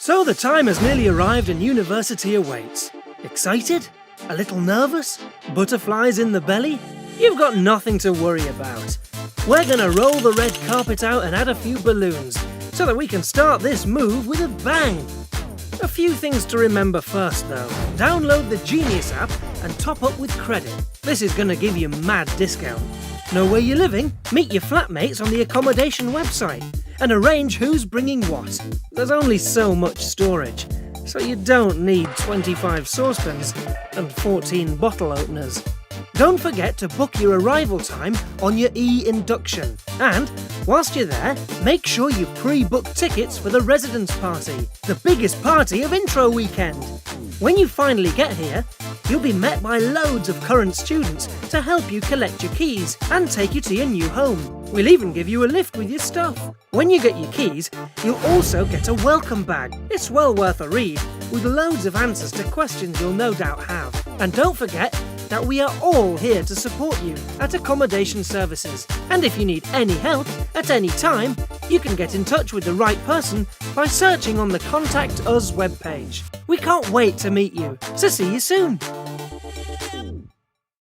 So the time has nearly arrived and university awaits. Excited? A little nervous? Butterflies in the belly? You've got nothing to worry about. We're gonna roll the red carpet out and add a few balloons so that we can start this move with a bang. A few things to remember first though. Download the Genius app and top up with credit. This is gonna give you mad discount. Know where you're living? Meet your flatmates on the accommodation website and arrange who's bringing what. There's only so much storage, so you don't need 25 saucepans and 14 bottle openers. Don't forget to book your arrival time on your e-induction. And, whilst you're there, make sure you pre-book tickets for the residence party, the biggest party of intro weekend. When you finally get here, you'll be met by loads of current students to help you collect your keys and take you to your new home. We'll even give you a lift with your stuff. When you get your keys, you'll also get a welcome bag. It's well worth a read, with loads of answers to questions you'll no doubt have. And don't forget that we are all here to support you at Accommodation Services. And if you need any help at any time, you can get in touch with the right person by searching on the Contact Us webpage. We can't wait to meet you, so see you soon.